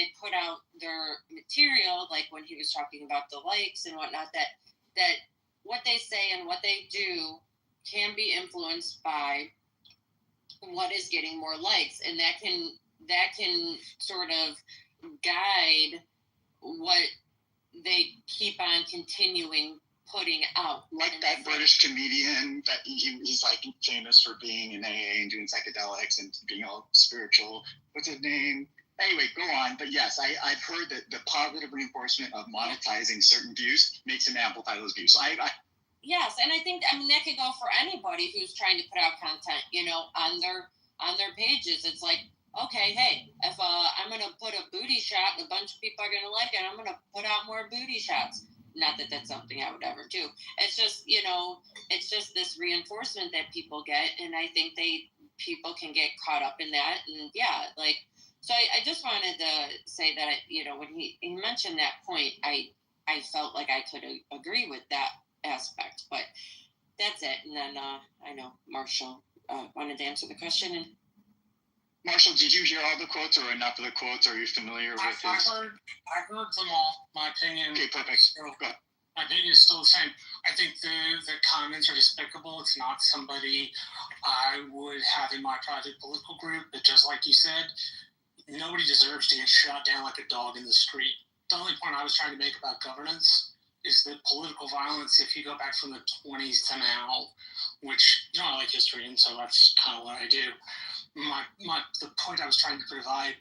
they put out their material, like when he was talking about the likes and whatnot, that what they say and what they do can be influenced by what is getting more likes, and that can sort of guide what they keep on continuing putting out. Like that British comedian that he's like famous for being in AA and doing psychedelics and being all spiritual. What's his name? Anyway, go on. But yes, I've heard that the positive reinforcement of monetizing certain views makes him amplify those views. So yes, and I think that could go for anybody who's trying to put out content, on their pages. It's like, okay, hey, if I'm gonna put a booty shot and a bunch of people are gonna like it, I'm gonna put out more booty shots. Not that that's something I would ever do. It's just, it's just this reinforcement that people get, and I think people can get caught up in that, and yeah, like. So I just wanted to say that, when he mentioned that point, I felt like I could agree with that aspect, but that's it. And then I know Marshall wanted to answer the question. And Marshall, did you hear all the quotes or enough of the quotes? Are you familiar with his? I heard them all. My opinion. Okay, perfect. My opinion is still the same. I think the comments are despicable. It's not somebody I would have in my private political group. But just like you said, nobody deserves to get shot down like a dog in the street. The only point I was trying to make about governance is that political violence, if you go back from the 20s to now, which, I like history, and so that's kind of what I do. The point I was trying to provide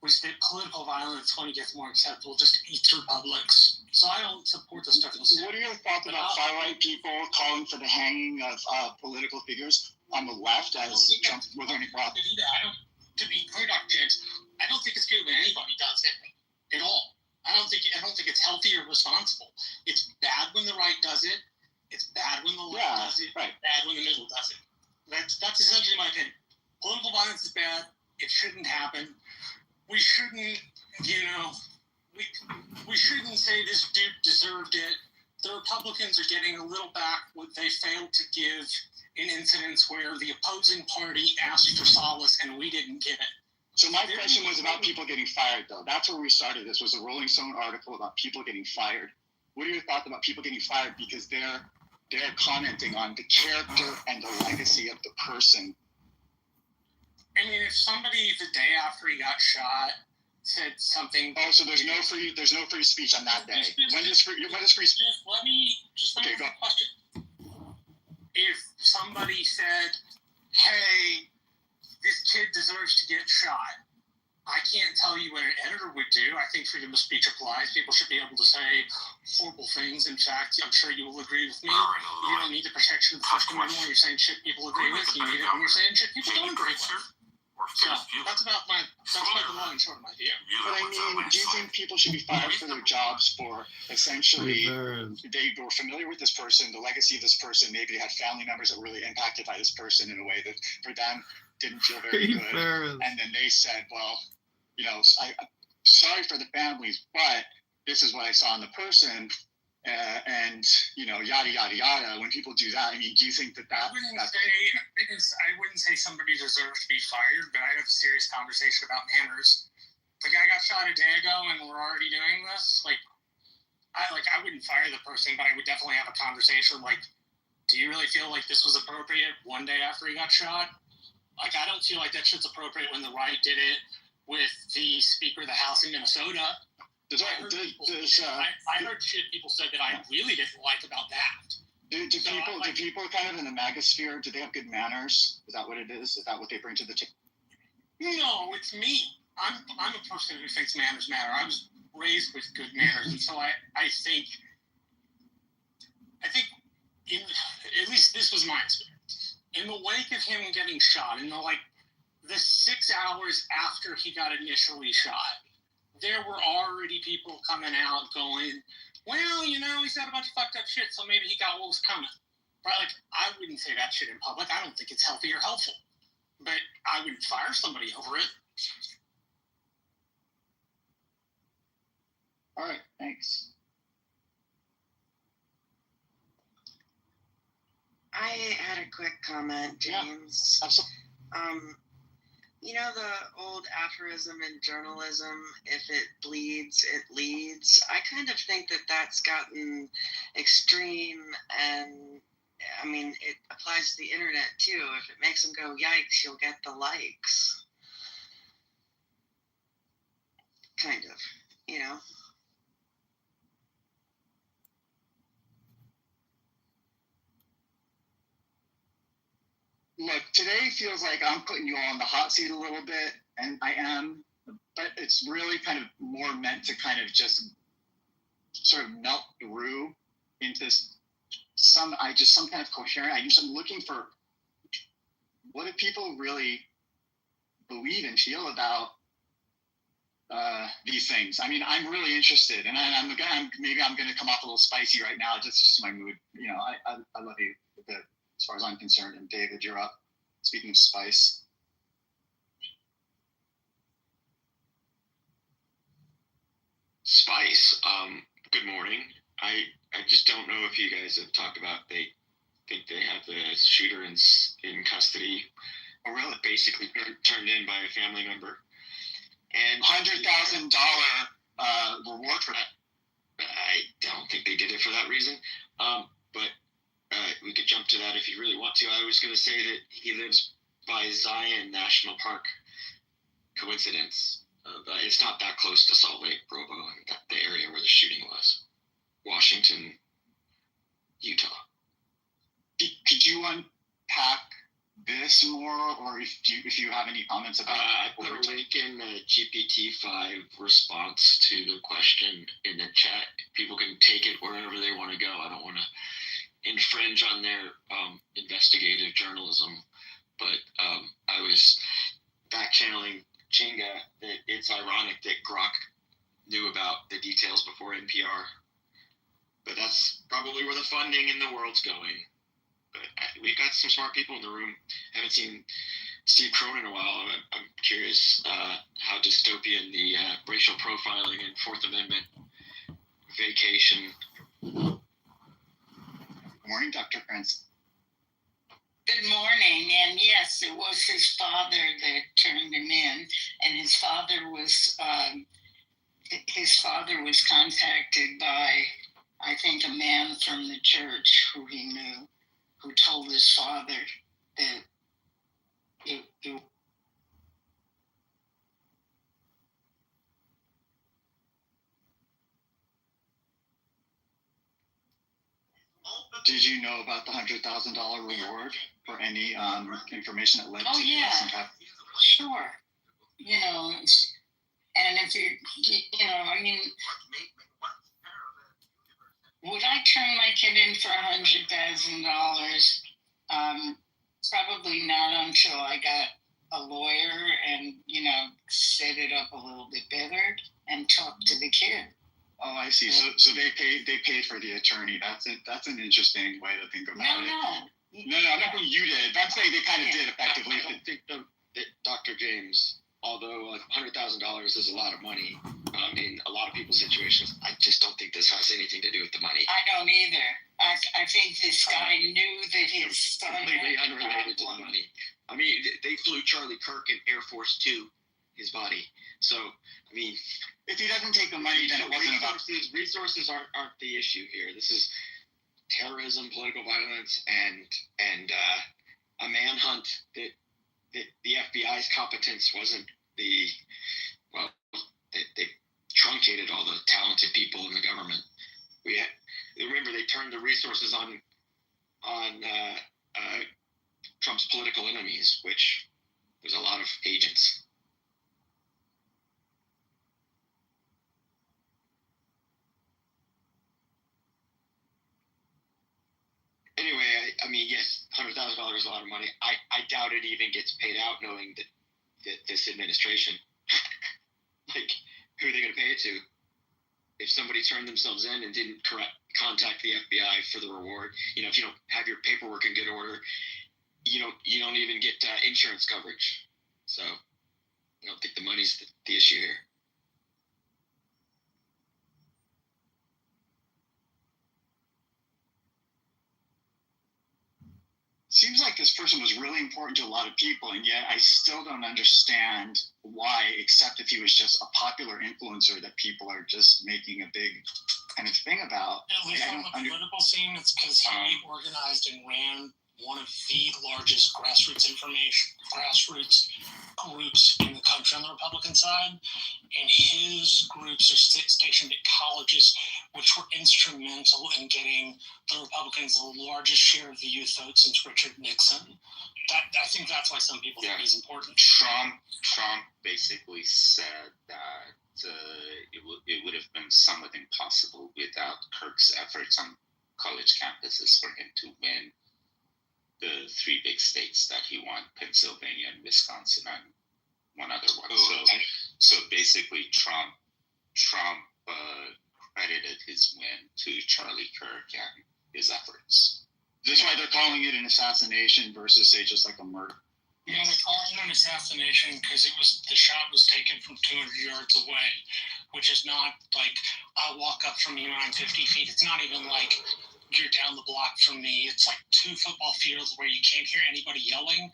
was that political violence, when it gets more acceptable, just eats republics. So I don't support the stuff. What are your thoughts about far-right people calling for the hanging of political figures on the left as Trump? Were there any problems? To be clear, Dr. James, I don't think it's good when anybody does it at all. I don't think it's healthy or responsible. It's bad when the right does it. It's bad when the left does it. Right. Bad when the middle does it. That's essentially my opinion. Political violence is bad. It shouldn't happen. We shouldn't, we shouldn't say this dude deserved it. The Republicans are getting a little back what they failed to give in incidents where the opposing party asked for solace and we didn't give it. So my question was about people getting fired, though. That's where we started. This was a Rolling Stone article about people getting fired. What are your thoughts about people getting fired because they're commenting on the character and the legacy of the person? I mean, if somebody the day after he got shot said something. Oh, so there's no free speech on that day. When is free speech? Let me go. Question. If somebody said, "Hey, this kid deserves to get shot," I can't tell you what an editor would do. I think freedom of speech applies. People should be able to say horrible things. In fact, I'm sure you will agree with me. You don't need the protection of the First Amendment when you're saying shit people agree with. You need it when you're saying shit people don't agree with. So that's about the long and short of my view. But I mean, do you think people should be fired for their jobs for essentially they were familiar with this person, the legacy of this person, maybe they had family members that were really impacted by this person in a way that for them didn't feel very good, and then they said, well, I'm sorry for the families, but this is what I saw in the person, and yada yada yada. When people do that, I mean, do you think that I wouldn't say somebody deserves to be fired, but I have a serious conversation about manners. The guy got shot a day ago, and we're already doing this. I wouldn't fire the person, but I would definitely have a conversation. Like, do you really feel like this was appropriate one day after he got shot? Like, I don't feel like that shit's appropriate when the right did it with the Speaker of the House in Minnesota. I heard shit people said that I really didn't like about that. Do people kind of in the MAGA sphere, do they have good manners? Is that what it is? Is that what they bring to the table? No, it's me. I'm a person who thinks manners matter. I was raised with good manners, and so I think at least this was my experience. In the wake of him getting shot, the 6 hours after he got initially shot, there were already people coming out going, well, he's got a bunch of fucked up shit, so maybe he got what was coming. Right? Like, I wouldn't say that shit in public. I don't think it's healthy or helpful. But I wouldn't fire somebody over it. All right, thanks. I had a quick comment, James. Yeah, absolutely. You know the old aphorism in journalism, if it bleeds, it leads. I kind of think that that's gotten extreme, and I mean, it applies to the internet too. If it makes them go, yikes, you'll get the likes. Kind of, you know? Look, today feels like I'm putting you all on the hot seat a little bit, and I am, but it's really kind of more meant to kind of just sort of melt through into some kind of coherent. I'm looking for what do people really believe and feel about these things. I mean, I'm really interested, and maybe I'm going to come off a little spicy right now. Just my mood. You know, I love you a bit as far as I'm concerned. And David, you're up. Speaking of spice. Spice. Good morning. I just don't know if you guys have talked about. They think they have the shooter in custody. Oh, really? Basically turned in by a family member. And $100,000 reward for that. I don't think they did it for that reason. But we could jump to that if you really want to. I was going to say that he lives by Zion National Park. Coincidence. But it's not that close to Salt Lake, Provo, and the area where the shooting was. Washington, Utah. Could you unpack this more, or if you have any comments about I put a link in the GPT-5 response to the question in the chat. People can take it wherever they want to go. I don't want to infringe on their investigative journalism, but I was back channeling Chinga that it's ironic that Grok knew about the details before NPR, but that's probably where the funding in the world's going. But we've got some smart people in the room. I haven't seen Steve Cronin in a while. I'm curious how dystopian the racial profiling and Fourth Amendment vacation. Good morning, Dr. Prince. Good morning, and yes, it was his father that turned him in, and his father was contacted by, I think, a man from the church who he knew, who told his father that it Did you know about the $100,000 reward for any information that led to yeah, sure. You know, and if I mean, would I turn my kid in for $100,000? Probably not until I got a lawyer and, set it up a little bit better and talk to the kid. Oh, I see. So they paid for the attorney. That's an interesting way to think about it. No, I'm not saying you did. I'm saying they kind of did effectively. I don't think that Dr. James, although $100,000 is a lot of money in a lot of people's situations, I just don't think this has anything to do with the money. I don't either. I think this guy knew that his son completely unrelated to the money. I mean, they flew Charlie Kirk in Air Force 2, his body. So, I mean, if he doesn't take the money, then it wasn't about resources aren't the issue here. This is terrorism, political violence, and a manhunt that the FBI's competence wasn't they truncated all the talented people in the government. Remember, they turned the resources on Trump's political enemies, which was a lot of agents. Anyway, I mean, yes, $100,000 is a lot of money. I doubt it even gets paid out, knowing that this administration, like, who are they going to pay it to? If somebody turned themselves in and didn't contact the FBI for the reward, if you don't have your paperwork in good order, you don't even get insurance coverage. So I don't think the money's the issue here. seems like this person was really important to a lot of people, and yet I still don't understand why, except if he was just a popular influencer that people are just making a big kind of thing about. At least on the political scene, it's because he organized and ran one of the largest grassroots groups in the country on the Republican side, and his groups are stationed at colleges, which were instrumental in getting the Republicans the largest share of the youth vote since Richard Nixon. I think that's why some people think he's important. Trump basically said that it would have been somewhat impossible without Kirk's efforts on college campuses for him to win the 3 big states that he won, Pennsylvania and Wisconsin and one other one. So basically Trump credited his win to Charlie Kirk and his efforts. Is this why they're calling it an assassination versus, say, just like a murder? Yeah, they call it an assassination because the shot was taken from 200 yards away, which is not like I'll walk up from you and I'm 50 feet. It's not even like you're down the block from me. It's like 2 football fields where you can't hear anybody yelling,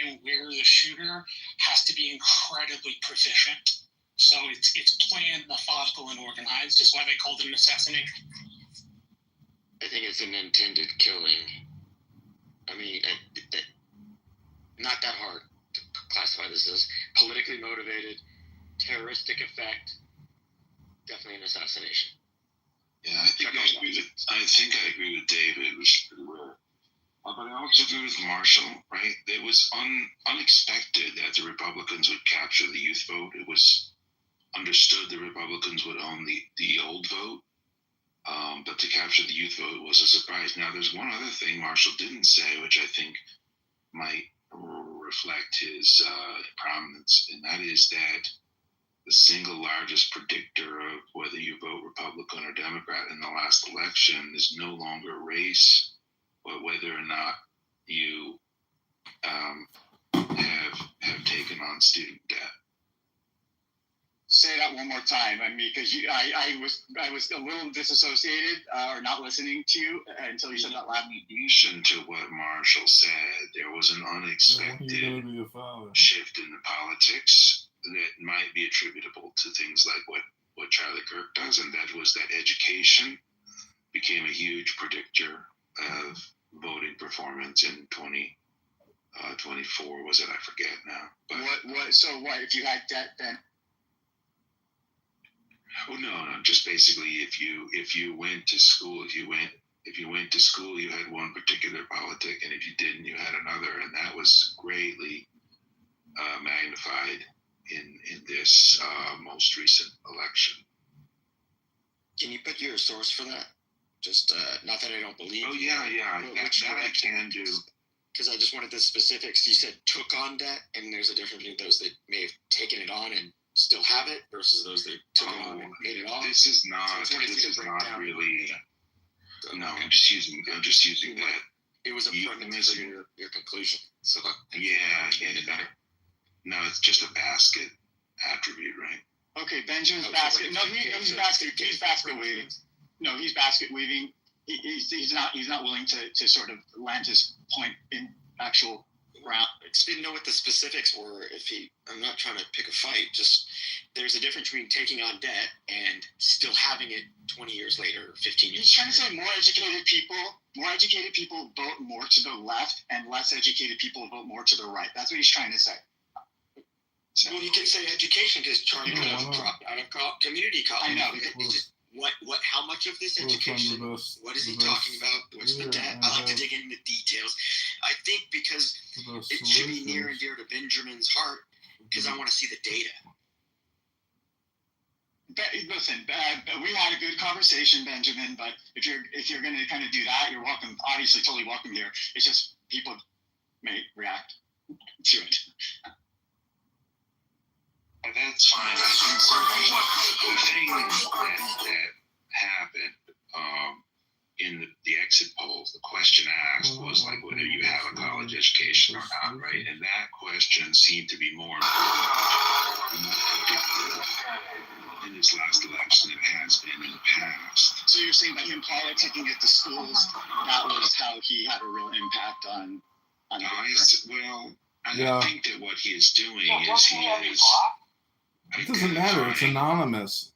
and where the shooter has to be incredibly proficient. So it's planned, methodical, and organized. Is why they called it an assassination. I think it's an intended killing. I mean, not that hard to classify this as politically motivated, terroristic effect. Definitely an assassination. Yeah, I think I agree with David, which is pretty rare. But I also agree with Marshall, right? It was unexpected that the Republicans would capture the youth vote. It was understood the Republicans would own the old vote. But to capture the youth vote was a surprise. Now, there's one other thing Marshall didn't say, which I think might reflect his prominence, and that is that the single largest predictor of whether you vote Republican or Democrat in the last election is no longer race, but whether or not you have taken on student debt. Say that one more time. I mean, because I was a little disassociated or not listening to you until you said that last. In addition to what Marshall said, there was an unexpected shift in the politics that might be attributable to things like what Charlie Kirk does, and that was that education became a huge predictor of voting performance in 2024. Was it? I forget now. But So what if you had debt then? Oh no! Just basically, if you went to school, if you went to school, you had one particular politic, and if you didn't, you had another, and that was greatly magnified in this most recent election. Can you put your source for that? Just not that I don't believe. Oh yeah, that I can do. Because I just wanted the specifics. You said took on debt, and there's a difference between those that may have taken it on and still have it versus those that took it on and made it off. This is not really. No, I'm just using that. It was a premise of your conclusion. So better. No, it's just a basket attribute, right? Okay, Benjamin's basket. No, he's basket weaving. No, he's basket weaving. He's not willing to sort of land his point in actual round. I just didn't know what the specifics were. I'm not trying to pick a fight. Just there's a difference between taking on debt and still having it 20 years later, 15 years. He's trying to say more educated people vote more to the left, and less educated people vote more to the right. That's what he's trying to say. So, well, you can say education because Charlie could have dropped out of community college. I know. What? How much of this education? What is he talking about? What's the debt? I like to dig into details. I think because it should be near and dear to Benjamin's heart because I want to see the data. Listen, we had a good conversation, Benjamin. But if you're going to kind of do that, you're welcome. Obviously, totally welcome here. It's just people may react to it. That's fine. I think the thing that happened in the exit polls, the question asked was like whether you have a college education or not, right? And that question seemed to be more important in this last election than it has been in the past. So you're saying that him politicking at the schools, that was how he had a real impact on I think that what he is doing is he is. It doesn't matter. It's anonymous.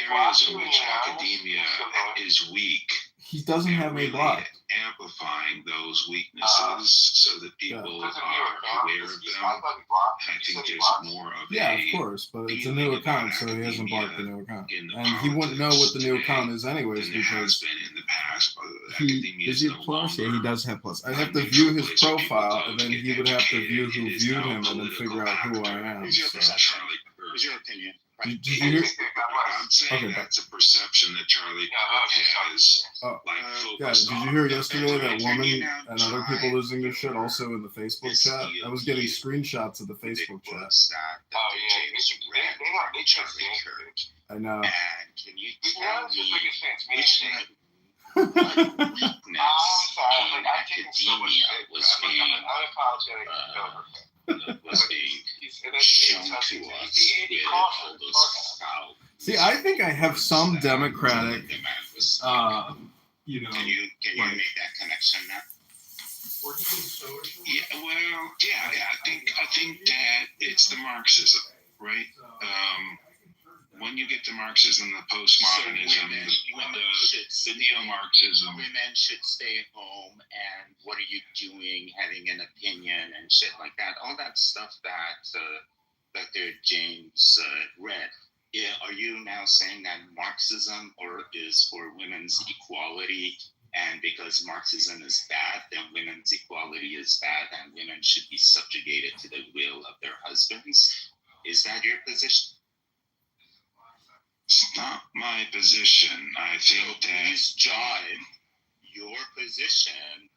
Areas in which academia is weak. He doesn't have any block. Amplifying those weaknesses so that people are aware of them. I think there's more of of course, but it's a new account, so he hasn't blocked the new account. And he wouldn't know what the new account is anyways because in the past, does he have plus? Yeah, he does have plus. I have to view his profile, and then he would have to view who viewed him, and then figure out who I am. Who's your opinion? Did you hear? I'm saying that's a perception that Charlie has. Did you hear yesterday that woman and other people losing their shit also in the Facebook chat? I was getting screenshots of the Facebook chat. I know. And can you tell me which weakness in academia was being shown to us with all those foul? See, I think I have some Democratic, Can you make that connection now? I think that it's the Marxism, right? When you get to Marxism, the postmodernism, the neo-Marxism. Women should stay home, and what are you doing, having an opinion and shit like that. All that stuff that Dr. James read. Yeah, are you now saying that Marxism is for women's equality, and because Marxism is bad, then women's equality is bad, and women should be subjugated to the will of their husbands? Is that your position? It's not my position. I think please jive your position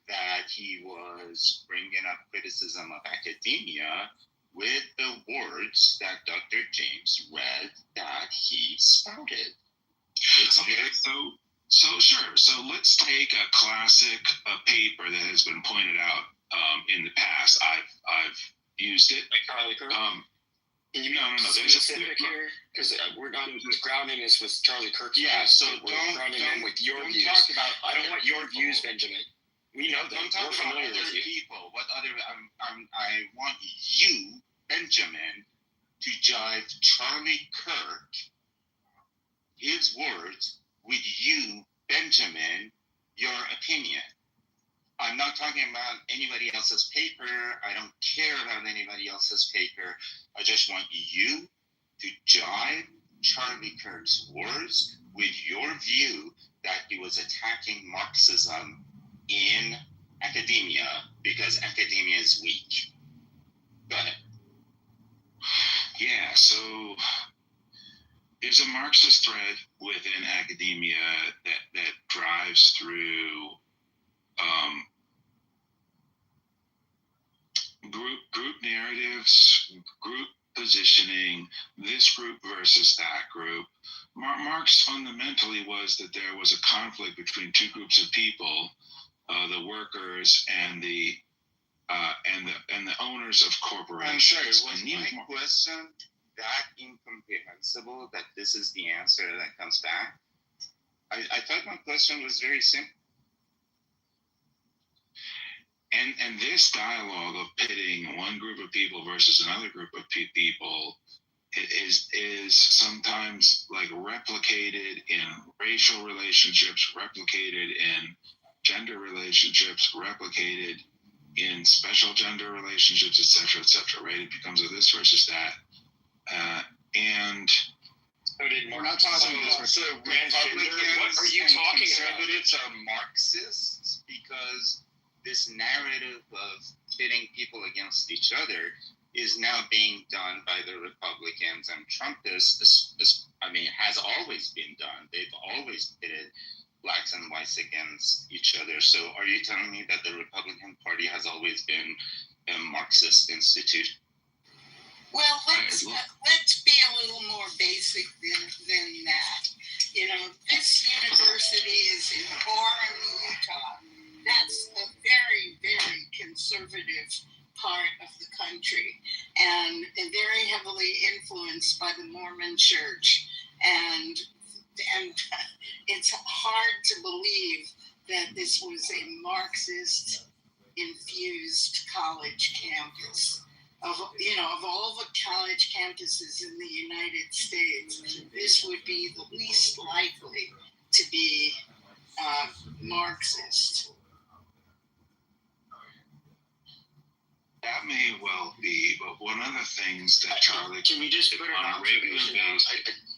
that he was bringing up criticism of academia with the words that Dr. James read that he spouted. So sure. So let's take a classic paper that has been pointed out in the past. I've used it. Like Charlie Kirk? Can you be specific here? Because we're not grounding this with Charlie Kirk's views. So we're grounding him with your views. I don't want your views, Benjamin. We know that. We're familiar with you. People. I want you, Benjamin, to jive Charlie Kirk, his words, with you, Benjamin, your opinion. I'm not talking about anybody else's paper. I don't care about anybody else's paper. I just want you to jive Charlie Kirk's words with your view that he was attacking Marxism in academia because academia is weak. Go ahead. Yeah, so there's a Marxist thread within academia that drives through group narratives, group positioning, this group versus that group. Marx fundamentally was that there was a conflict between two groups of people, the workers and the owners of corporations. I'm sorry, was my question that incomprehensible that this is the answer that comes back? I thought my question was very simple. And this dialogue of pitting one group of people versus another group of people is sometimes like replicated in racial relationships, replicated in gender relationships, replicated in special gender relationships, etc., right? It becomes a this versus that. And we're not talking about so Republicans. What are you talking about? Conservatives are Marxists because this narrative of pitting people against each other is now being done by the Republicans and Trumpists. Has always been done. They've always pitted blacks and whites against each other. So are you telling me that the Republican Party has always been a Marxist institution? Well, let's be a little more basic than that. You know, this university is in Orem, Utah. That's a very, very conservative part of the country and very heavily influenced by the Mormon Church. And it's hard to believe that this was a Marxist infused college campus. Of all the college campuses in the United States, this would be the least likely to be Marxist. That may well be, but one of the things that Charlie... Can we just put it on a regular basis?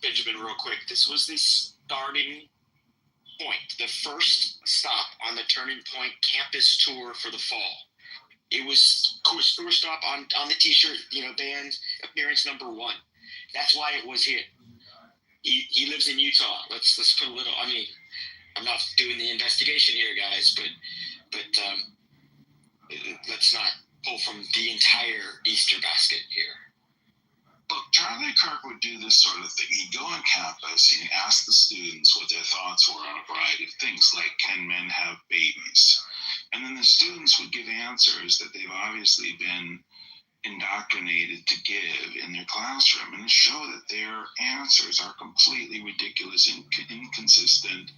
Benjamin, real quick. This was the starting point, the first stop on the Turning Point campus tour for the fall. It was tour stop on the T-shirt, band appearance number 1. That's why it was hit. He lives in Utah. Let's put a little. I mean, I'm not doing the investigation here, guys, but let's not pull from the entire Easter basket here. Look, Charlie Kirk would do this sort of thing. He'd go on campus and he'd ask the students what their thoughts were on a variety of things, like, can men have babies? And then the students would give answers that they've obviously been indoctrinated to give in their classroom, and show that their answers are completely ridiculous, inconsistent,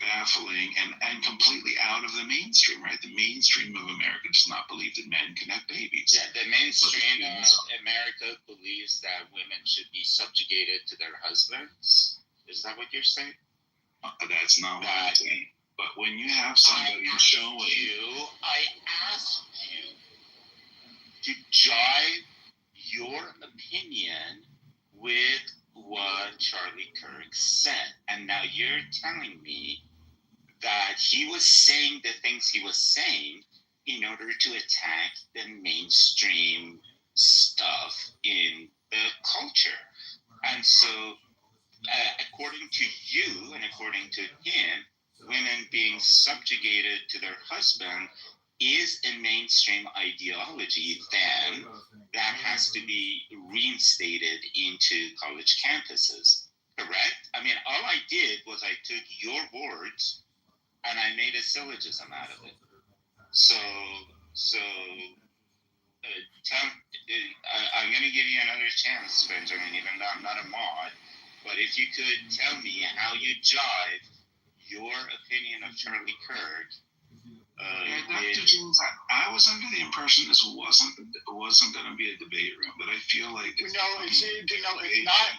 baffling, and completely out of the mainstream, right? The mainstream of America does not believe that men can have babies. Yeah, the mainstream of America believes that women should be subjugated to their husbands. Is that what you're saying? That's not what I'm saying. But when you have somebody showing you, I asked you to jive your opinion with what Charlie Kirk said. And now you're telling me that he was saying the things he was saying in order to attack the mainstream stuff in the culture. And so, according to you and according to him, women being subjugated to their husband is a mainstream ideology, then that has to be reinstated into college campuses, correct? I mean, all I did was I took your words and I made a syllogism out of it. I'm going to give you another chance, Benjamin, even though I'm not a mod, but if you could tell me how you jive your opinion of Charlie Kirk. Dr. James, I was under the impression this wasn't going to be a debate room, but I feel like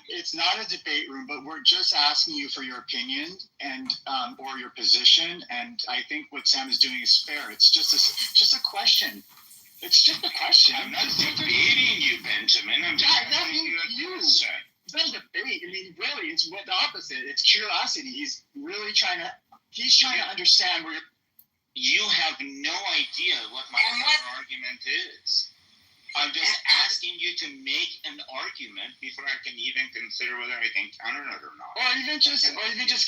it's not a debate room, but we're just asking you for your opinion and or your position, and I think what Sam is doing is fair. It's just a question. It's just a question. I'm not debating you, Benjamin. I'm just asking you a question. It's not a debate. I mean, really, it's the opposite. It's curiosity. He's trying to understand where you have no idea what my argument is. I'm just asking you to make an argument before I can even consider whether I can counter it or not. Or even just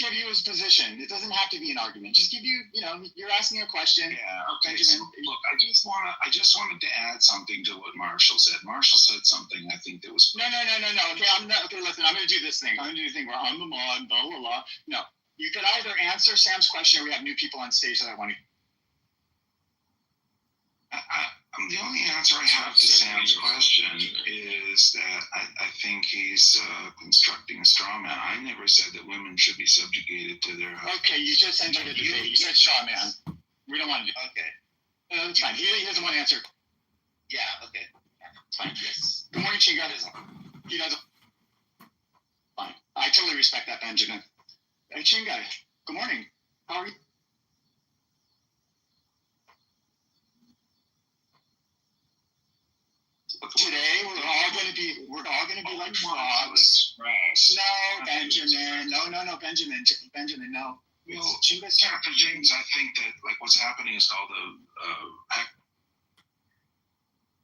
give you his position. It doesn't have to be an argument. Just give you, you're asking a question. Yeah. Okay. So, look, I just wanted to add something to what Marshall said. Marshall said something I think that was. No. Okay, listen. I'm going to do this thing. I'm going to do the thing where I'm the mod. Blah blah blah. No, you can either answer Sam's question, or we have new people on stage that I want to. The only answer I have to Sam's question is that I think he's constructing a straw man. I never said that women should be subjugated to their husbands. Okay, you just entered a debate. You said straw man. We don't want to do that. Okay. It's fine. He doesn't want to answer. Yeah, okay. It's fine, yes. Good morning, Chinga. He doesn't. Fine. I totally respect that, Benjamin. Hey, Chinga. Good morning. How are you? Today we're all going to be like frogs. No, Benjamin. No, Benjamin. Benjamin, no. Well, Dr. James, I think that what's happening is called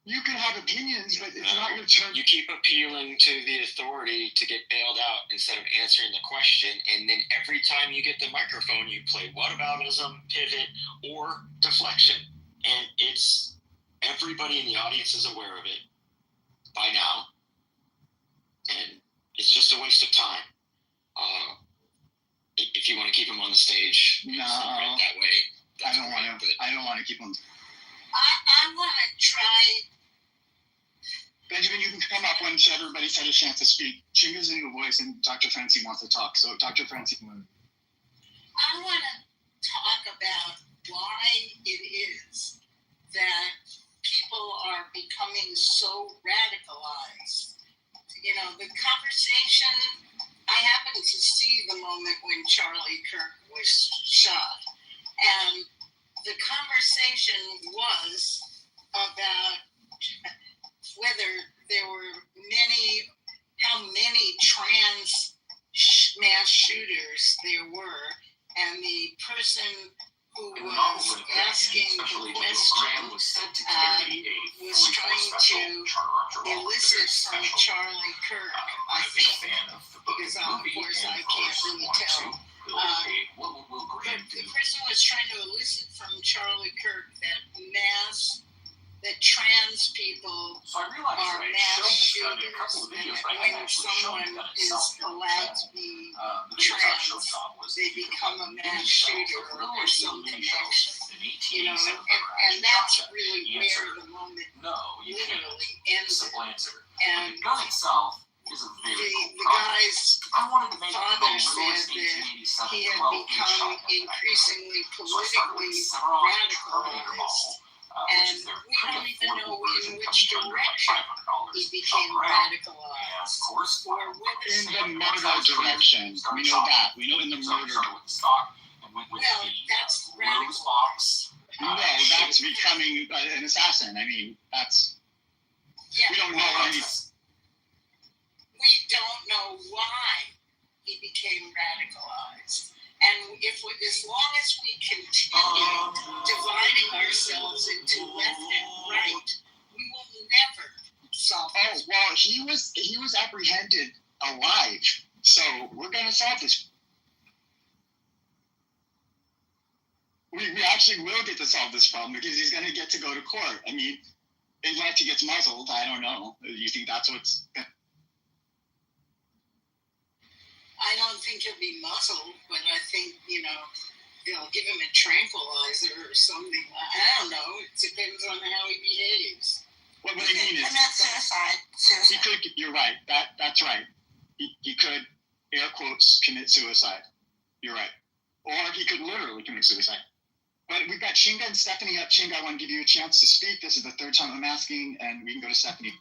you can have opinions, but it's not your turn. You keep appealing to the authority to get bailed out instead of answering the question, and then every time you get the microphone, you play whataboutism, pivot, or deflection, and it's. Everybody in the audience is aware of it by now, and it's just a waste of time. If you want to keep him on the stage, no, that way. I don't want to keep him. I want to try. Benjamin, you can come up once everybody's had a chance to speak. Chinga's in the voice, and Dr. Francie wants to talk. So, Dr. Francie. I want to talk about why it is that people are becoming so radicalized. You know, the conversation, I happened to see the moment when Charlie Kirk was shot, and the conversation was about whether there were how many trans mass shooters there were, and the person who was asking the question was trying to elicit from Charlie Kirk, I think, because of course I can't really tell. The person was trying to elicit from Charlie Kirk that trans people are mass shooters, and that when someone is allowed to be trans, they become a mass shooter or something else. You know, and that's really where the moment literally ended. And the guy's father said that he had become increasingly politically radicalized. And we don't even know in which direction he became radicalized. Or in the murder direction. We know that. We know in the murder. Well, that's radicalized. No, that's becoming an assassin. I mean, that's... Yeah, we don't know any... We don't know why he became radicalized. And as long as we continue dividing ourselves into left and right, we will never solve this. Well, he was apprehended alive, so we're going to solve this. We actually will get to solve this problem because he's going to get to go to court. I mean, unless he gets muzzled, I don't know. You think that's what's... I don't think he'll be muzzled, but I think, they'll give him a tranquilizer or something. I don't know. It depends on how he behaves. What I mean is... And that's suicide. He could, you're right. That's right. He could, air quotes, commit suicide. You're right. Or he could literally commit suicide. But we've got Chinga and Stephanie up. Chinga, I want to give you a chance to speak. This is the third time I'm asking, and we can go to Stephanie.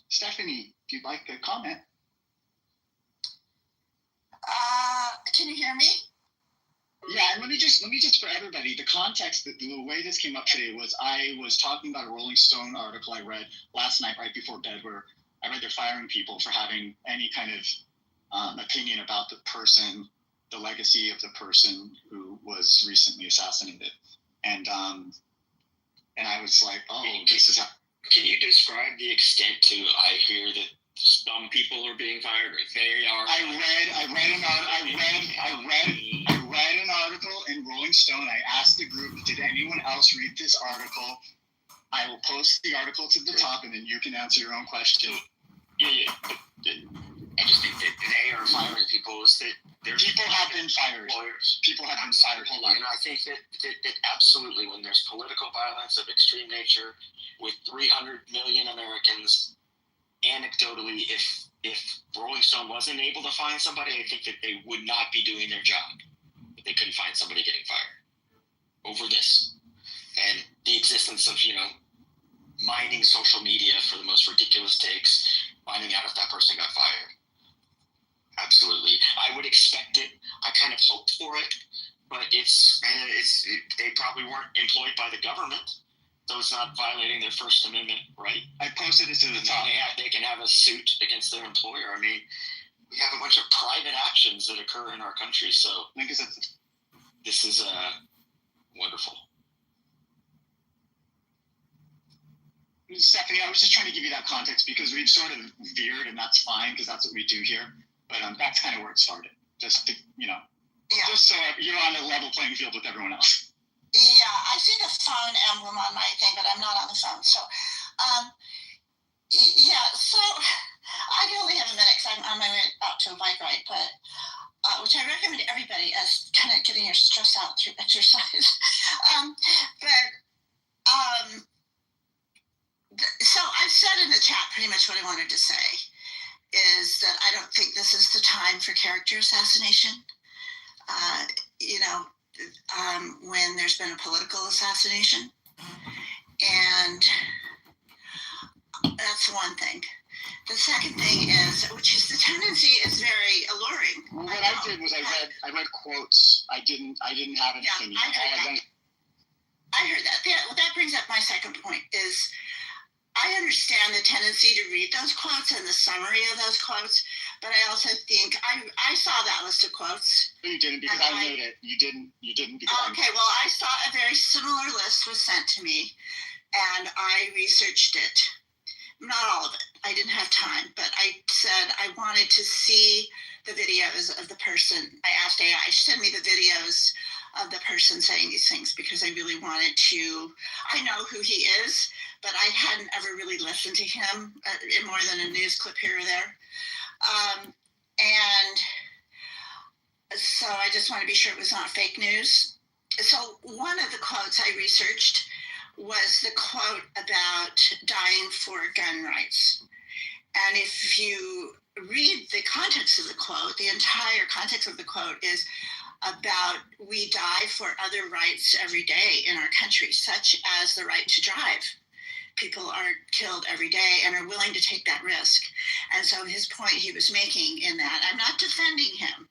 Stephanie, if you'd like to comment. Can you hear me? Yeah, and let me just for everybody, the context, the way this came up today was I was talking about a Rolling Stone article I read last night right before bed where I read they're firing people for having any kind of opinion about the person, the legacy of the person who was recently assassinated. And I was like, this is how... Can you describe the extent to I hear that some people are being fired or they are? I read an article in Rolling Stone. I asked the group, did anyone else read this article? I will post the article to the top, and then you can answer your own question. Yeah. I just think that they are firing people. People have been fired. Lawyers. People have been fired. Hold on. And I think that absolutely, when there's political violence of extreme nature, with 300 million Americans, anecdotally, if Rolling Stone wasn't able to find somebody, I think that they would not be doing their job. If they couldn't find somebody getting fired over this. And the existence of, mining social media for the most ridiculous takes, finding out if that person got fired. Absolutely. I would expect it. I kind of hoped for it, but they probably weren't employed by the government. So it's not violating their First Amendment right. I posted it to the top. They can have a suit against their employer. I mean, we have a bunch of private actions that occur in our country. So this is wonderful. Stephanie, I was just trying to give you that context because we've sort of veered, and that's fine because that's what we do here. But that's kind of where it started. Just to, just so you're on a level playing field with everyone else. Yeah, I see the phone emblem on my thing, but I'm not on the phone. So, so I only have a minute because I'm on my way out to a bike ride, but which I recommend to everybody as kind of getting your stress out through exercise. So I've said in the chat pretty much what I wanted to say is that I don't think this is the time for character assassination. when there's been a political assassination. And that's one thing. The second thing is, which is the tendency is very alluring. Well, what I did was I read quotes. I didn't have an opinion. I heard that. Yeah, well, that brings up my second point is I understand the tendency to read those quotes and the summary of those quotes, but I also think I saw that list of quotes. No, you didn't because I made it. You didn't because okay, well, I saw a very similar list was sent to me, and I researched it. Not all of it. I didn't have time, but I said I wanted to see the videos of the person. I asked AI, send me the videos of the person saying these things because I really wanted to. I know who he is, but I hadn't ever really listened to him in more than a news clip here or there. And so I just want to be sure it was not fake news. So one of the quotes I researched was the quote about dying for gun rights. And if you read the context of the quote, the entire context of the quote is about we die for other rights every day in our country, such as the right to drive. People are killed every day and are willing to take that risk. And so his point he was making in that, I'm not defending him.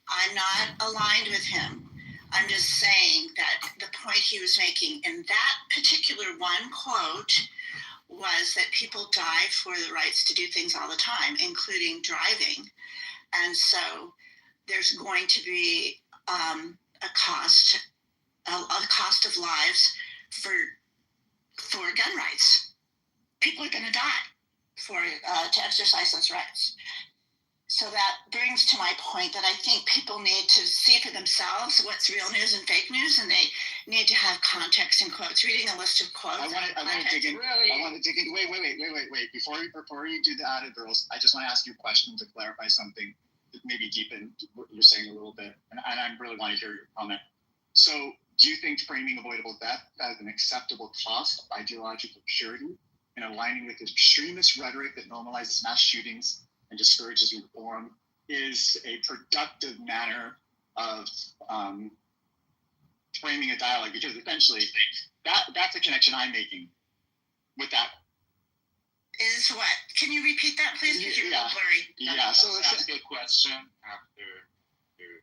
I'm not aligned with him. I'm just saying that the point he was making in that particular one quote was that people die for the rights to do things all the time, including driving. And so there's going to be a cost of lives for gun rights. People are going to die to exercise those rights. So that brings to my point that I think people need to see for themselves what's real news and fake news, and they need to have context and quotes. Reading a list of quotes. I want to dig in. Really? I want to dig in. Wait. Before you do the added girls, I just want to ask you a question to clarify something, maybe deepen what you're saying a little bit, and I really want to hear your comment. So, do you think framing avoidable death as an acceptable cost of ideological purity and aligning with extremist rhetoric that normalizes mass shootings and discourages reform is a productive manner of framing a dialogue? Because essentially, that's a connection I'm making with that. Is what? Can you repeat that, please? You're blurry. Yeah. So that's a good question.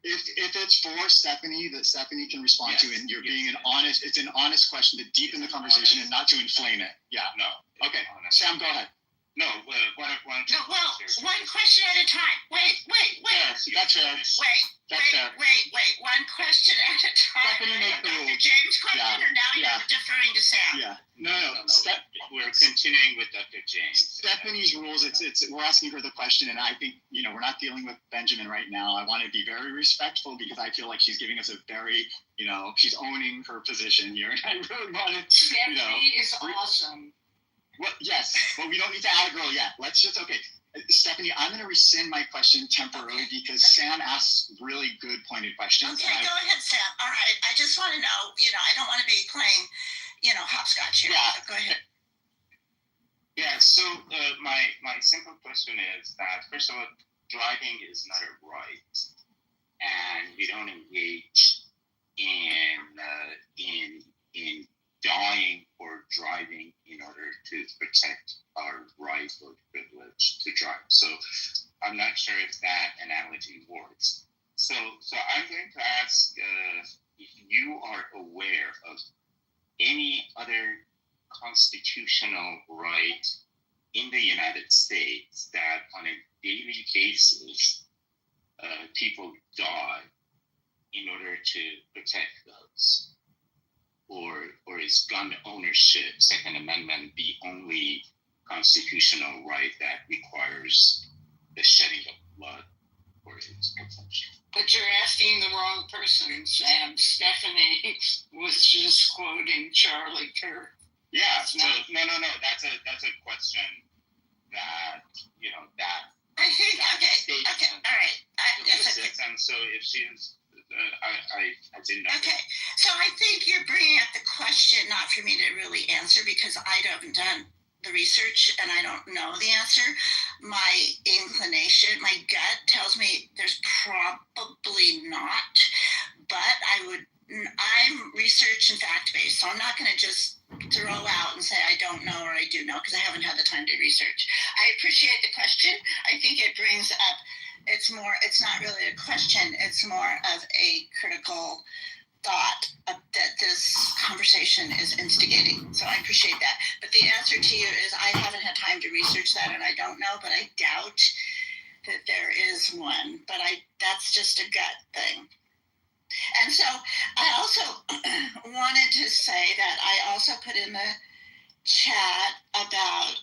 If it's for Stephanie, that Stephanie can respond to, and you're being it's an honest question to deepen the conversation and not to inflame it. Yeah. No. Okay. Sam, go ahead. No, one question at a time. Wait. That's fair. Wait. One question at a time. Stephanie made the rules. James' question, or now you're deferring to Sam? Yeah. No. We're continuing with Dr. James. Stephanie's rules. We're asking her the question, and I think we're not dealing with Benjamin right now. I want to be very respectful because I feel like she's giving us a very she's owning her position here, and I really want to. Stephanie is awesome. Well, yes, but we don't need to add a girl yet. Let's just, okay. Stephanie, I'm going to rescind my question temporarily because Sam asks really good pointed questions. Okay, go ahead, Sam. All right. I just want to know, I don't want to be playing, hopscotch here. Yeah. So go ahead. Yeah, so my simple question is that, first of all, driving is not a right, and we don't engage in dying or driving in order to protect our right or privilege to drive. So I'm not sure if that analogy works. So I'm going to ask if you are aware of any other constitutional right in the United States that on a daily basis people die in order to protect those. Or is gun ownership, Second Amendment, the only constitutional right that requires the shedding of blood for its protection? But you're asking the wrong person, Sam. Stephanie was just quoting Charlie Kirk. Yeah. So no. That's a question that that. I think okay. All right. And so if she is. I didn't know. Okay, so I think you're bringing up the question not for me to really answer because I haven't done the research and I don't know the answer. My inclination, my gut tells me there's probably not, but I'm research and fact-based, so I'm not going to just throw out and say I don't know or I do know, because I haven't had the time to research. I appreciate the question. I think it brings up, it's not really a question, it's more of a critical thought that this conversation is instigating. So I appreciate that. But the answer to you is I haven't had time to research that, and I don't know, but I doubt that there is one. But that's just a gut thing. And so I also wanted to say that I also put in the chat about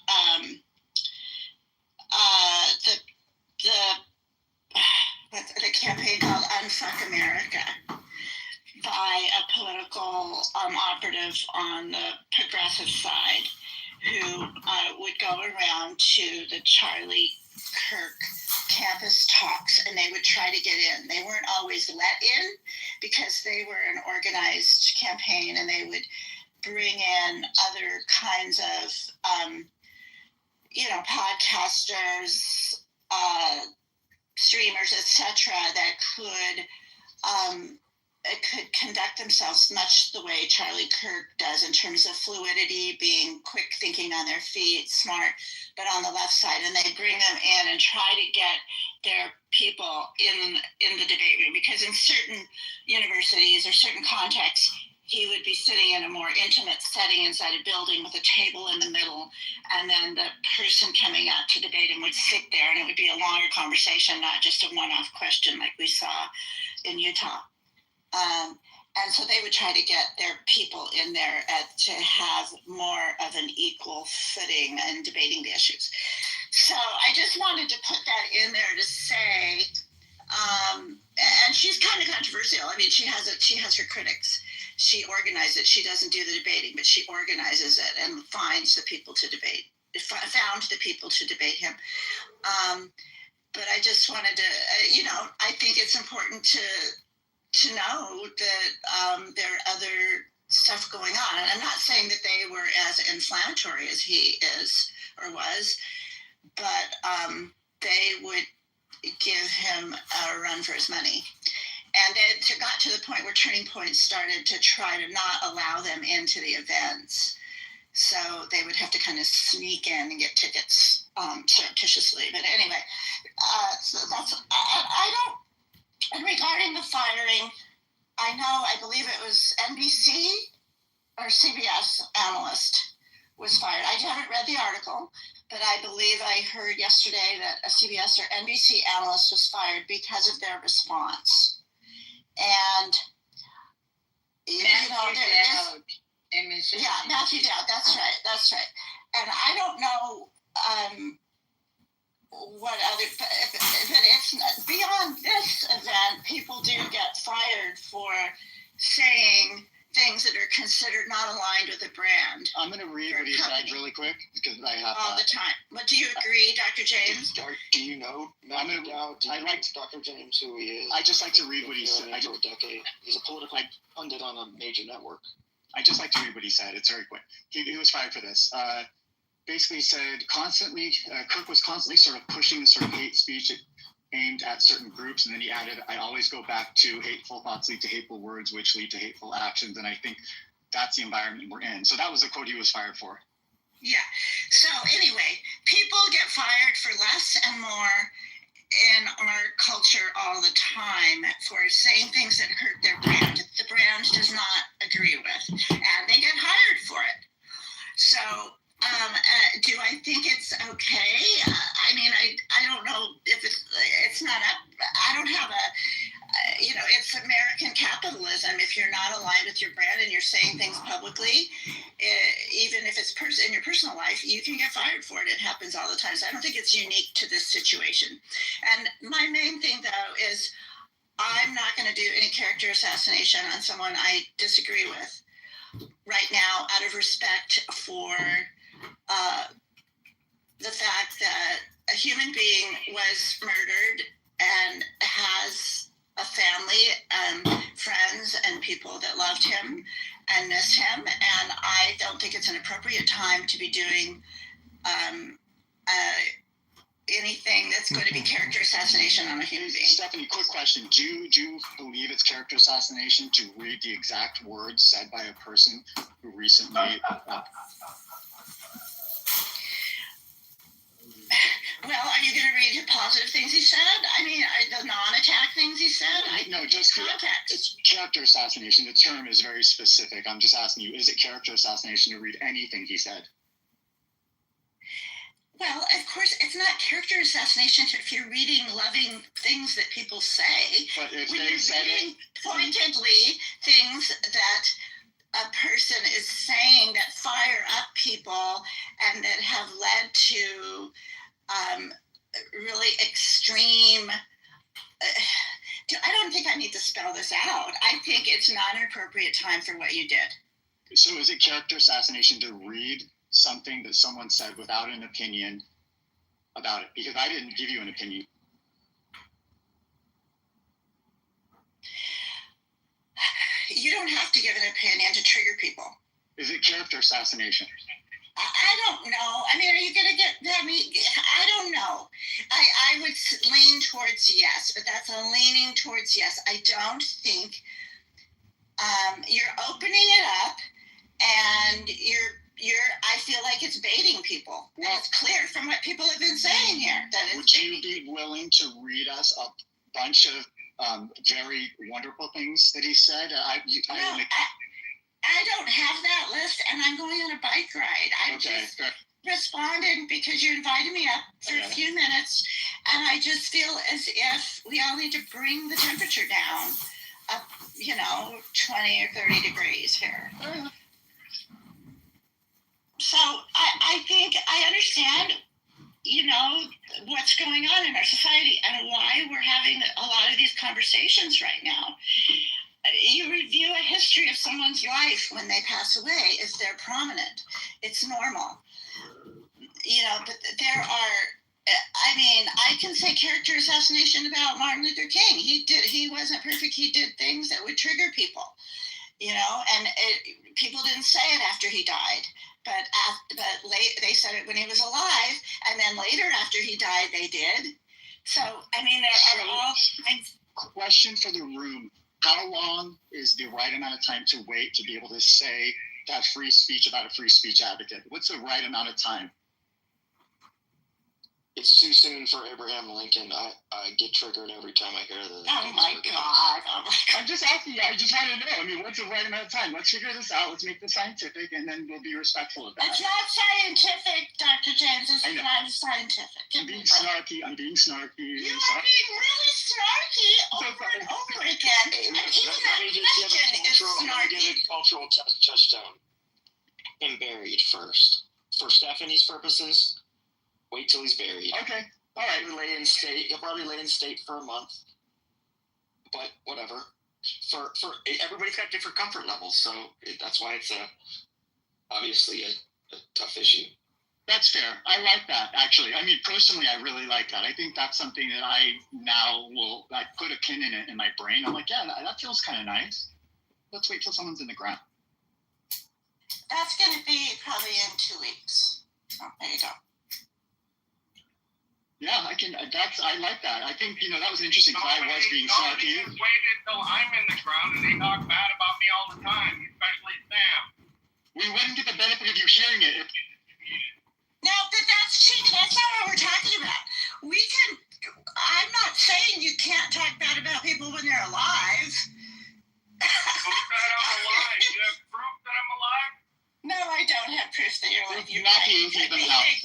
the campaign called Unfuck America by a political operative on the progressive side who would go around to the Charlie Kirk campus talks, and they would try to get in. They weren't always let in because they were an organized campaign, and they would bring in other kinds of, podcasters, streamers, etc., that could conduct themselves much the way Charlie Kirk does in terms of fluidity, being quick thinking on their feet, smart, but on the left side. And they bring them in and try to get their people in the debate room, because in certain universities or certain contexts, he would be sitting in a more intimate setting inside a building with a table in the middle, and then the person coming out to debate him would sit there, and it would be a longer conversation, not just a one-off question like we saw in Utah. And so they would try to get their people in there to have more of an equal footing in debating the issues. So I just wanted to put that in there to say, and she's kind of controversial. I mean, she has her critics. She organizes it. She doesn't do the debating, but she organizes it and finds the people to debate. Found the people to debate him. But I just wanted to, I think it's important to know that there are other stuff going on. And I'm not saying that they were as inflammatory as he is or was, but they would give him a run for his money. And it got to the point where Turning Point started to try to not allow them into the events. So they would have to kind of sneak in and get tickets surreptitiously. But anyway, so that's, I don't, and regarding the firing, I believe it was NBC or CBS analyst was fired. I haven't read the article, but I believe I heard yesterday that a CBS or NBC analyst was fired because of their response. And, Matthew Dowd, that's right. And I don't know what other, but it's beyond this event. People do get fired for saying things that are considered not aligned with the brand. I'm going to read what he said really quick because I have all the time. But do you agree, Dr. James? Do you know Matthew Dowd? I like Dr. James, who he is. I just like to read what he said. A decade. He's a political pundit on a major network. I just like to read what he said. It's very quick. He was fired for this. Basically said Kirk was constantly sort of pushing the sort of hate speech aimed at certain groups, and then he added, I always go back to hateful thoughts lead to hateful words, which lead to hateful actions, and I think that's the environment we're in. So that was the quote he was fired for. Yeah. So anyway, people get fired for less and more in our culture all the time for saying things that hurt their brand. The brand does not agree with, and they get hired for it. So do I think it's okay? I mean, I don't know if it's not up. I don't have it's American capitalism. If you're not aligned with your brand and you're saying things publicly, even if it's in your personal life, you can get fired for it. It happens all the time. So I don't think it's unique to this situation. And my main thing, though, is I'm not going to do any character assassination on someone I disagree with right now, out of respect for the fact that a human being was murdered and has a family and friends and people that loved him and miss him. And I don't think it's an appropriate time to be doing anything that's going to be character assassination on a human being. Stephanie, quick question. Do you believe it's character assassination to read the exact words said by a person who recently... Well, are you going to read the positive things he said? I mean, the non-attack things he said? No, just context. It's character assassination. The term is very specific. I'm just asking you, is it character assassination to read anything he said? Well, of course, it's not character assassination if you're reading loving things that people say. But if when they you're said reading it... pointedly things that a person is saying that fire up people and that have led to really extreme... I don't think I need to spell this out. I think it's not an appropriate time for what you did. So is it character assassination to read something that someone said without an opinion about it? Because I didn't give you an opinion. You don't have to give an opinion to trigger people. Is it character assassination? I don't know. I mean, are you going to get... I mean, I don't know. I would lean towards yes, but that's a leaning towards yes. I don't think you're opening it up, and I feel like it's baiting people. Well, and it's clear from what people have been saying here that it's... Would you be willing to read us a bunch of very wonderful things that he said? I don't have that list, and I'm going on a bike ride. I just responded because you invited me up for a few minutes, and I just feel as if we all need to bring the temperature down up, 20 or 30 degrees here. So I think I understand, what's going on in our society and why we're having a lot of these conversations right now. You review a history of someone's life when they pass away, if they're prominent. It's normal. But there are, I can say character assassination about Martin Luther King. He wasn't perfect. He did things that would trigger people, and people didn't say it after he died. But they said it when he was alive, and then later after he died, they did. So, there are all kinds. Question for the room. How long is the right amount of time to wait to be able to say that free speech about a free speech advocate? What's the right amount of time? It's too soon for Abraham Lincoln. I get triggered every time I hear the... Oh my God. I'm just asking you. I just want to know. What's the right amount of time? Let's figure this out. Let's make this scientific, and then we'll be respectful of that. It's not scientific, Dr. James. It's not scientific. I'm being snarky. You are being really snarky over and over again. And even that question is snarky. Cultural touchstone. Him buried first. For Stephanie's purposes... Wait till he's buried. Okay. All right. He'll probably lay in state for a month. But whatever. For everybody's got different comfort levels, so that's why it's obviously a tough issue. That's fair. I like that, actually. Personally, I really like that. I think that's something that I now will put a pin in it in my brain. I'm like, yeah, that feels kind of nice. Let's wait till someone's in the ground. That's going to be probably in 2 weeks. Oh, there you go. Yeah, I like that. I think, that was interesting because I was being snarky. Just wait until I'm in the ground and they talk bad about me all the time, especially Sam. We wouldn't get the benefit of you hearing it. No, but that's cheating. That's not what we're talking about. I'm not saying you can't talk bad about people when they're alive. Who said I'm alive? You have proof that I'm alive? No, I don't have proof that you're alive. You're not being fake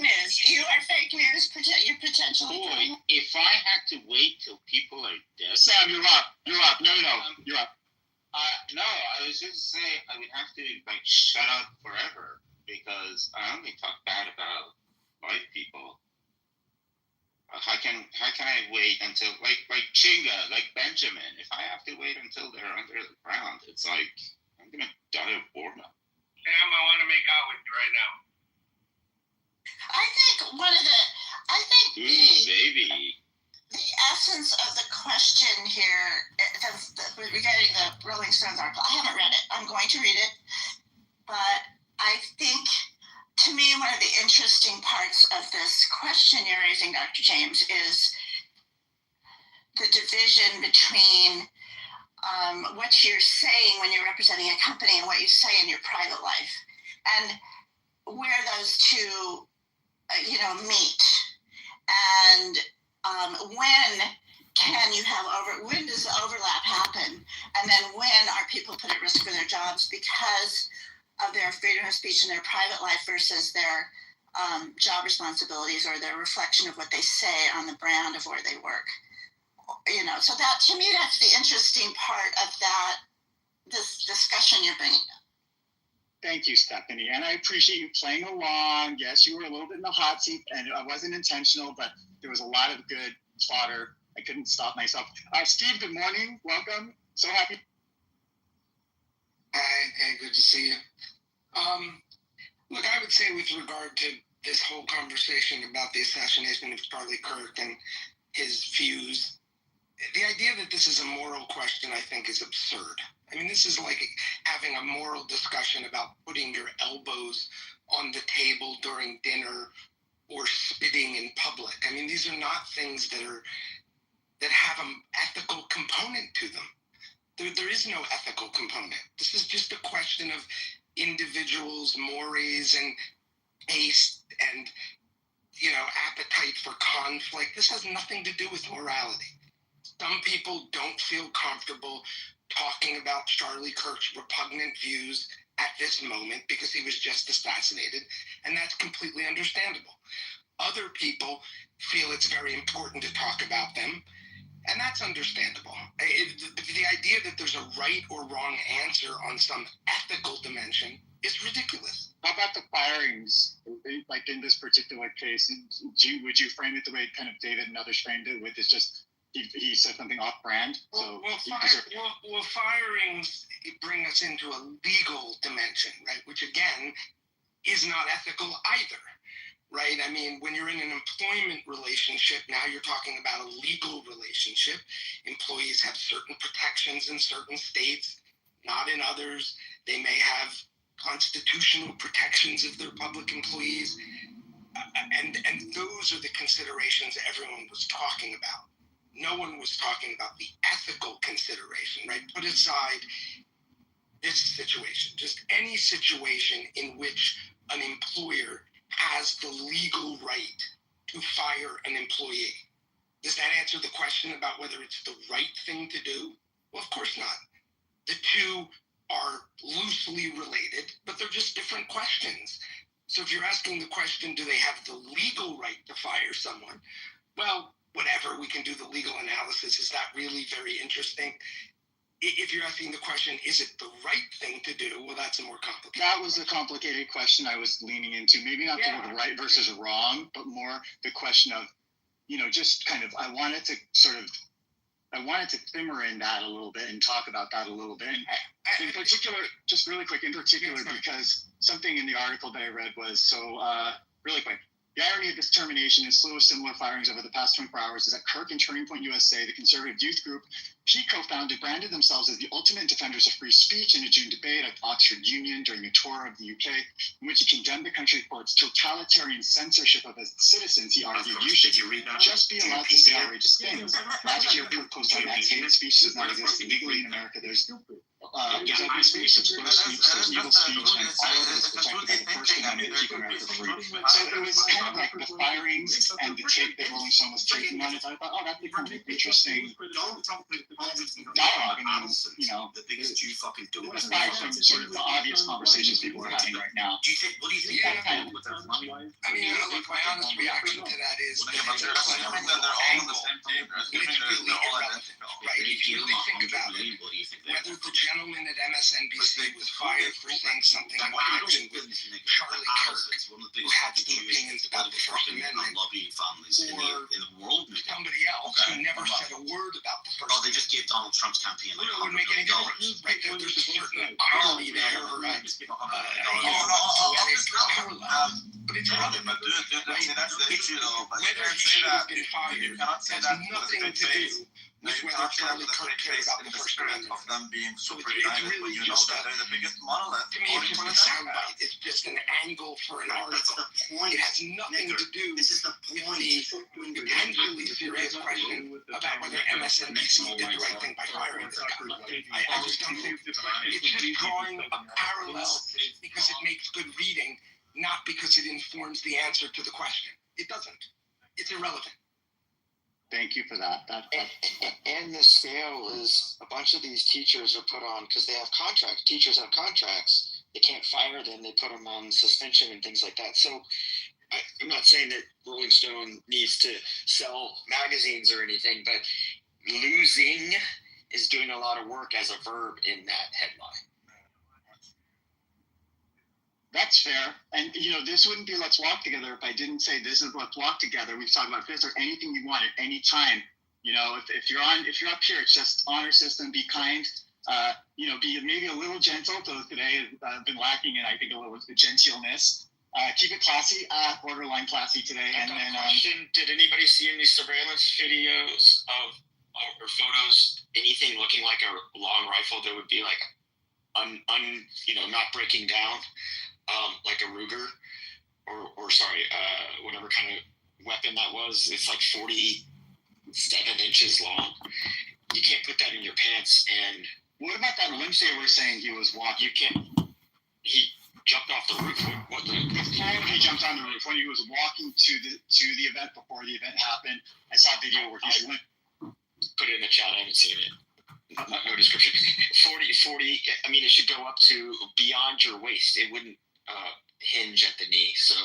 news. You are fake news. You're potentially... Boy, if I had to wait till people are dead... Sam, you're up. No, you're up. No, I was just saying I would have to, shut up forever because I only talk bad about white people. How can I wait until, like Chinga, like Benjamin, if I have to wait until they're under the ground, it's like, I'm going to die of boredom. Sam, I want to make out with you right now. The essence of the question here, regarding the Rolling Stones article, I haven't read it. I'm going to read it. But I think to me, one of the interesting parts of this question you're raising, Dr. James, is the division between what you're saying when you're representing a company and what you say in your private life, and where those two, meet, and when can you have when does the overlap happen, and then when are people put at risk for their jobs because of their freedom of speech in their private life versus their job responsibilities or their reflection of what they say on the brand of where they work. So that, to me, that's the interesting part of this discussion you're bringing up. Thank you, Stephanie. And I appreciate you playing along. Yes, you were a little bit in the hot seat, and it wasn't intentional, but there was a lot of good fodder. I couldn't stop myself. Steve, good morning. Welcome. So happy. Hey, good to see you. Look, I would say with regard to this whole conversation about the assassination of Charlie Kirk and his views, the idea that this is a moral question, I think, is absurd. I mean, this is like having a moral discussion about putting your elbows on the table during dinner or spitting in public. I mean, these are not things that have an ethical component to them. There is no ethical component. This is just a question of individuals' mores and taste and, appetite for conflict. This has nothing to do with morality. Some people don't feel comfortable talking about Charlie Kirk's repugnant views at this moment because he was just assassinated, and that's completely understandable. Other people feel it's very important to talk about them, and that's understandable. The idea that there's a right or wrong answer on some ethical dimension is ridiculous. How about the firings, like in this particular case? Would you frame it the way kind of David and others framed it with? It's just he said something off-brand. So firings bring us into a legal dimension, right? Which again is not ethical either, right? I mean, when you're in an employment relationship, now you're talking about a legal relationship. Employees have certain protections in certain states, not in others. They may have constitutional protections of their public employees, and those are the considerations everyone was talking about. No one was talking about the ethical consideration, right? Put aside this situation, just any situation in which an employer has the legal right to fire an employee. Does that answer the question about whether it's the right thing to do? Well, of course not. The two are loosely related, but they're just different questions. So if you're asking the question, do they have the legal right to fire someone? Well, whatever, we can do the legal analysis. Is that really very interesting? If you're asking the question, is it the right thing to do? Well, that's a more complicated That was a complicated question I was leaning into. Maybe not the right versus wrong, but more the question of, just kind of, I wanted to simmer in that a little bit and talk about that a little bit. And in particular, just really quick, because something in the article that I read was really quick. The irony of this termination and slew of similar firings over the past 24 hours is that Kirk and Turning Point USA, the conservative youth group he co-founded, branded themselves as the ultimate defenders of free speech in a June debate at Oxford Union during a tour of the UK, in which he condemned the country for its totalitarian censorship of its citizens. He argued you should just be allowed to say outrageous things. Last year, Kirk posted that hate speech does not exist legally in America. There's open speech, there's close speech, there's evil speech, and all of it is protected by the First Amendment to keep America free. So it was kind of like the firings and the tape that Rolling Stone was taking on it. I thought, that'd be kind of interesting dialogue. I mean, the biggest Jew fucking do it. Aside from sort of the obvious conversations people are having right now. What do you think? I mean, look, my honest reaction to that is they're all on the same team. It's really irrelevant, right? If you really think about it, whether the gentleman at MSNBC was fired for saying something in connection with Charlie Kirk, who had some opinions about the First Amendment, or somebody else who never said a word about the First Amendment. They just gave Donald Trump's campaign like $100 million, right? There's a certain irony there, right? But it's relevant, right? Whether he should have been fired has nothing to do was whether Charlie Kirk cared about the First Amendment. Of them being super It's united, really when you know just that they're the biggest monolith. To me, it's just a soundbite. It's just an angle for an article. That's the point. It has nothing to do This is the with point. the potentially serious question about whether MSNBC did the right thing by firing this guy. I just don't think it's just drawing a parallel because it makes good reading, not because it informs the answer to the question. It doesn't. It's irrelevant. Thank you for that. And the scale is a bunch of these teachers are put on because they have contracts. Teachers have contracts. They can't fire them. They put them on suspension and things like that. So I'm not saying that Rolling Stone needs to sell magazines or anything, but losing is doing a lot of work as a verb in that headline. That's fair. And, this wouldn't be Let's Walk Together if I didn't say this is Let's Walk Together. We've talked about this or anything you want at any time. If you're up here, it's just honor system, be kind, be maybe a little gentle. So today has been lacking in, I think, a little gentleness. Keep it classy, borderline classy today. And then, did anybody see any surveillance videos or photos, anything looking like a long rifle that would be like, not breaking down? Like a Ruger or whatever kind of weapon that was. It's like 47 inches long. You can't put that in your pants. And what about that limp they were saying he was walking? You can't. He jumped off the roof. Before he jumped on the roof, when he was walking to the event, before the event happened, I saw a video where he's limp. Put it in the chat. I haven't seen it. No description. 40. I mean, it should go up to beyond your waist. It wouldn't hinge at the knee. So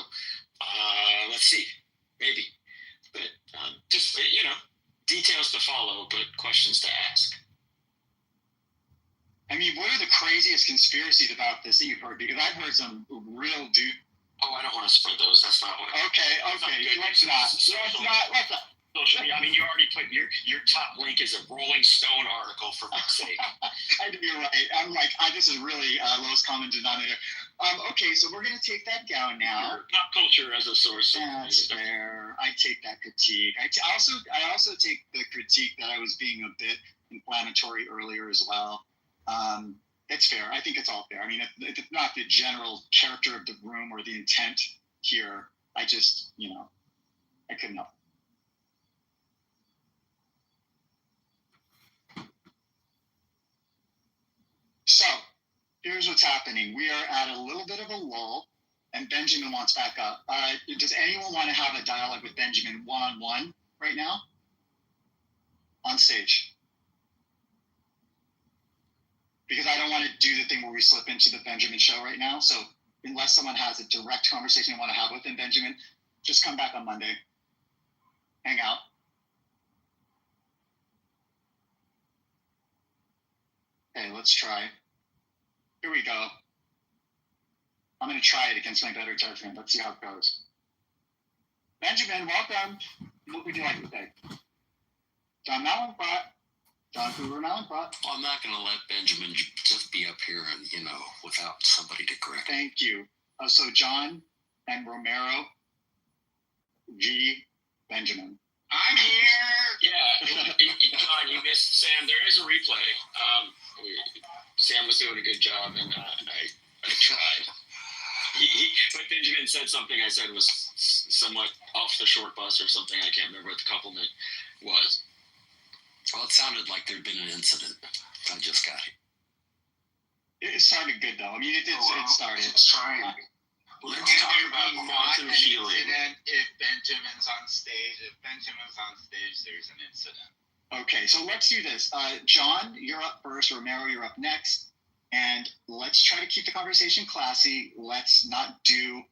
let's see, maybe, but just details to follow, but questions to ask. I mean, what are the craziest conspiracies about this that you've heard? Because I've heard some real Oh, I don't want to spread those. That's not what. Okay. Let's not. I mean, you already put your top link is a Rolling Stone article, for fuck's sake. You're right. I'm like, this is really lowest common denominator. Okay, so we're going to take that down now. Pop culture as a source. That's fair. I take that critique. I also take the critique that I was being a bit inflammatory earlier as well. It's fair. I think it's all fair. I mean, it's not the general character of the room or the intent here. I just, I couldn't help. So, here's what's happening. We are at a little bit of a lull, and Benjamin wants back up. Does anyone want to have a dialogue with Benjamin one-on-one right now? On stage. Because I don't want to do the thing where we slip into the Benjamin show right now. So, unless someone has a direct conversation they want to have with him, Benjamin, just come back on Monday. Hang out. Okay, let's try. Here we go. I'm going to try it against my better judgment. Let's see how it goes. Benjamin, welcome. What would you like to say? John Malincrot. John Hoover Malincrot. Well, I'm not going to let Benjamin just be up here and, without somebody to correct. Thank you. So John and Romero G. Benjamin. I'm here. Yeah, John, you missed Sam. There is a replay. Sam was doing a good job, and I tried. But Benjamin said something I said was somewhat off the short bus or something. I can't remember what the compliment was. Well, it sounded like there'd been an incident. I just got it. It started good, though. I mean, it started. Let's try it. Let's talk about quantum healing. If Benjamin's on stage, there's an incident. Okay, so let's do this. John, you're up first. Romero, you're up next. And let's try to keep the conversation classy. Let's not do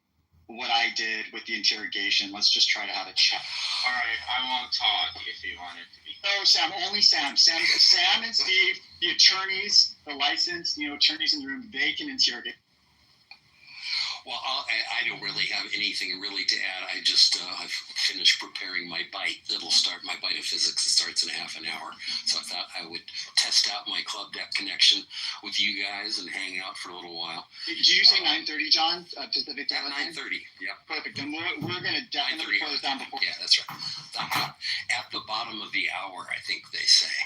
what I did with the interrogation. Let's just try to have a chat. All right, I won't talk if you want it to be. No, Sam, only Sam. Sam and Steve, the attorneys, the licensed, attorneys in the room, they can interrogate. Well, I don't really have anything really to add. I just I've finished preparing my bite. My bite of physics. It starts in half an hour. So I thought I would test out my club deck connection with you guys and hang out for a little while. Did you say 9:30, John? Pacific time? 9:30. Yeah. Perfect. Then we're going to definitely close down before. Yeah, that's right. At the bottom of the hour, I think they say.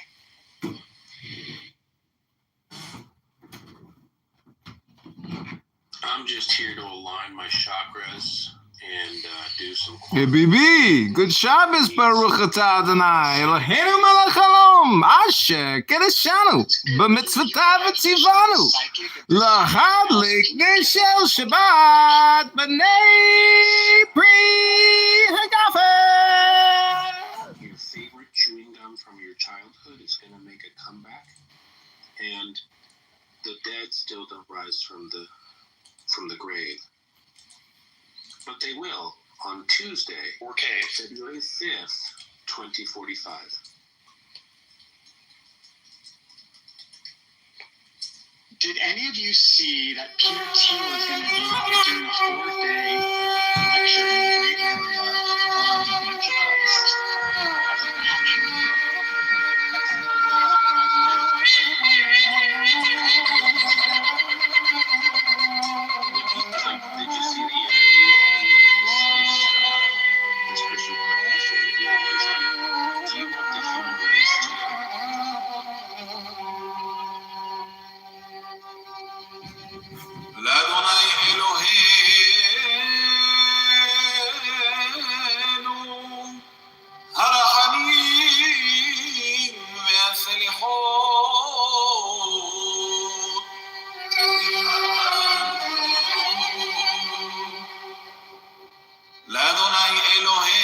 I'm just here to align my chakras and do some. Hey, Bibi, good Shabbos, Baruch Atah Adonai, Eloheinu melech haolam, Asher kedeshanu, b'mitzvotav v'tzivanu, l'hadlik neshel Shabbat, b'nei pri hagafen. Your favorite chewing gum from your childhood is going to make a comeback, and the dead still don't rise from the grave. But they will on Tuesday, February 5th, 2045. Did any of you see that Peter Thiel is going to be doing a 4-day lecture in the Great Area on Antichrist as an action? Did you see the interview this Christian podcast interview was do you want the human race to לאדוני אלוהינו הרחמים והסליחות לאדוני אלוהינו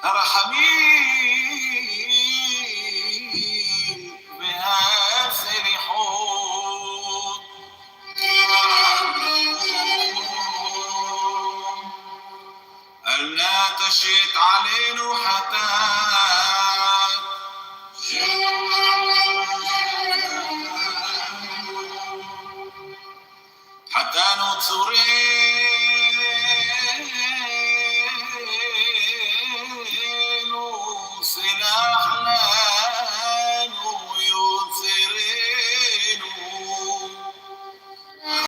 הרחמים והסליחות אל נא תשת עלינו חטאת חטאנו צורי